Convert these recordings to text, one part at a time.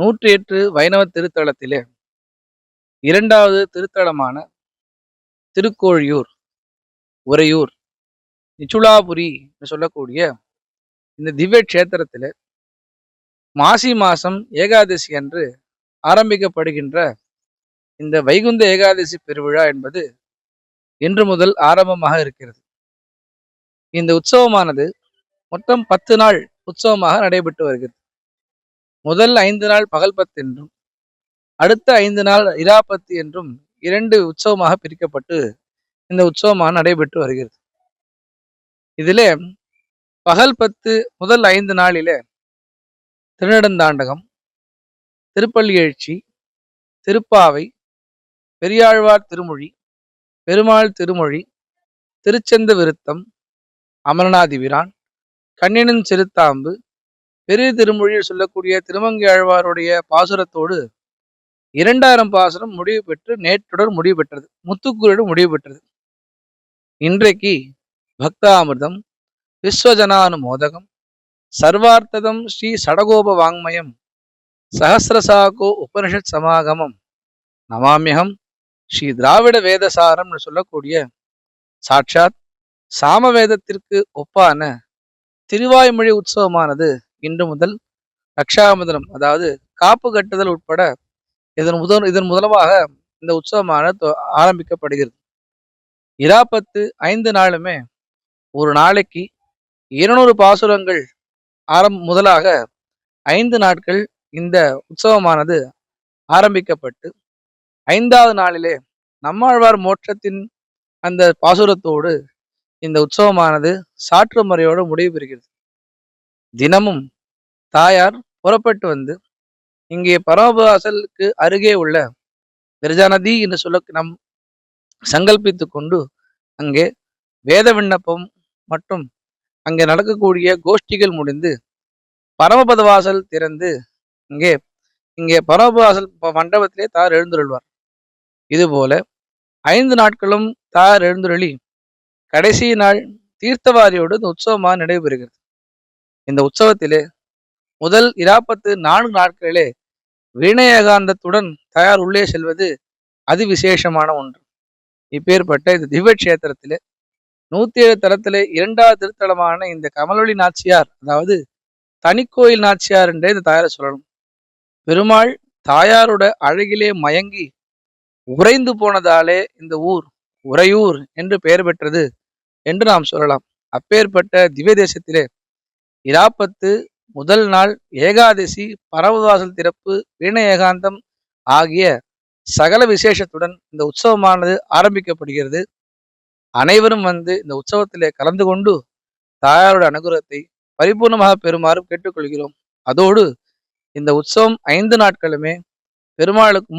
108 வைணவ திருத்தலத்திலே இரண்டாவது திருத்தலமான திருக்கோழியூர், உறையூர், நிச்சுலாபுரி என்று சொல்லக்கூடிய இந்த திவ்ய கஷேத்திரத்தில் மாசி மாசம் ஏகாதசி அன்று ஆரம்பிக்கப்படுகின்ற இந்த வைகுந்த ஏகாதசி பெருவிழா என்பது இன்று முதல் ஆரம்பமாக இருக்கிறது. இந்த உற்சவமானது மொத்தம் 10 நாள் உற்சவமாக நடைபெற்று வருகிறது. முதல் 5 நாள் பகல் 10 என்றும் அடுத்த 5 நாள் இராப்பத்து என்றும் 2 உற்சவமாக பிரிக்கப்பட்டு இந்த உற்சவமாக நடைபெற்று வருகிறது. இதிலே பகல் 10 முதல் 5 நாளிலே திருநெடுந்தாண்டகம், திருப்பள்ளி எழுச்சி, திருப்பாவை, பெரியாழ்வார் திருமொழி, பெருமாள் திருமொழி, திருச்செந்த விருத்தம், அமரநாதிபிரான், கண்ணினின் சிறுத்தாம்பு, பெரிய திருமொழியில் சொல்லக்கூடிய திருமங்கையாழ்வாருடைய பாசுரத்தோடு 2000 பாசுரம் முடிவு பெற்று நேற்றுடன் முடிவு பெற்றது, முத்துக்குறியுடன் முடிவு பெற்றது. இன்றைக்கு பக்தாமிர்தம், விஸ்வஜனானுமோதகம், சர்வார்த்ததம், ஸ்ரீ சடகோப வாங்மயம், சஹசிரசாகோ உபனிஷத் சமாகமம் நமாமியகம், ஸ்ரீ திராவிட வேதசாரம் சொல்லக்கூடிய சாட்சாத் சாமவேதத்திற்கு ஒப்பான திருவாய்மொழி உற்சவமானது இன்று முதல் ரக்ஷாபந்தனம், அதாவது காப்பு கட்டுதல் உட்பட இதன் மூலமாக இந்த உற்சவமானது ஆரம்பிக்கப்படுகிறது. இராப்பத்து 5 நாளுமே ஒரு நாளைக்கு 200 பாசுரங்கள் முதலாக 5 நாட்கள் இந்த உற்சவமானது ஆரம்பிக்கப்பட்டு 5வது நாளிலே நம்மாழ்வார் மோட்சத்தின் அந்த பாசுரத்தோடு இந்த உற்சவமானது சாற்று முறையோடு முடிவு பெறுகிறது. தினமும் தாயார் புறப்பட்டு வந்து இங்கே பரமபாசலுக்கு அருகே உள்ள விரஜாநதி என்று சொல்ல நம் சங்கல்பித்து கொண்டு அங்கே வேத விண்ணப்பம் மற்றும் அங்கே நடக்கக்கூடிய கோஷ்டிகள் முடிந்து பரமபத வாசல் திறந்து இங்கே பரமபாசல் மண்டபத்திலே தாயார் எழுந்துள்ளார். இதுபோல 5 நாட்களும் தாயார் எழுந்துருளி கடைசி நாள் தீர்த்தவாரியோடு இந்த உற்சவமாக நடைபெறுகிறது. இந்த உற்சவத்திலே முதல் இராப்பத்து 4 நாட்களிலே வீணை ஏகாந்தத்துடன் தயார் உள்ளே செல்வது அதி விசேஷமான ஒன்று. இப்பேற்பட்ட இந்த திவ்ய கஷேத்திரத்திலே 107 தலத்திலே 2வது திருத்தலமான இந்த கமலொளி நாச்சியார், அதாவது தனிக்கோயில் நாச்சியார் என்றே இந்த தாயாரை சொல்லணும். பெருமாள் தாயாரோட அழகிலே மயங்கி உறைந்து போனதாலே இந்த ஊர் உறையூர் என்று பெயர் பெற்றது என்று நாம் சொல்லலாம். அப்பேற்பட்ட திவ்ய தேசத்திலே இராப்பத்து முதல் நாள் ஏகாதசி, பரமவாசல் திறப்பு, வீணை ஏகாந்தம் ஆகிய சகல விசேஷத்துடன் இந்த உற்சவமானது ஆரம்பிக்கப்படுகிறது. அனைவரும் வந்து இந்த உற்சவத்திலே கலந்து கொண்டு தாயாரோட அனுகிரகத்தை பரிபூர்ணமாக பெறுமாறு கேட்டுக்கொள்கிறோம். அதோடு இந்த உற்சவம் 5 நாட்களுமே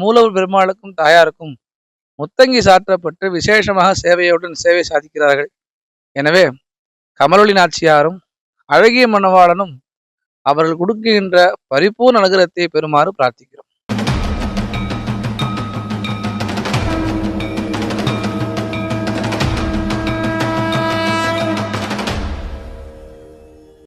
மூலவர் பெருமாளுக்கும் தாயாருக்கும் முத்தங்கி சாற்றப்பட்டு விசேஷமாக சேவையுடன் சேவை சாதிக்கிறார்கள். எனவே கமலொளி நாச்சியாரும் அழகிய மணவாளனும் அவர்கள் கொடுக்கின்ற பரிபூர்ண அனுகிரகத்தை பெறுமாறு பிரார்த்திக்கிறோம்.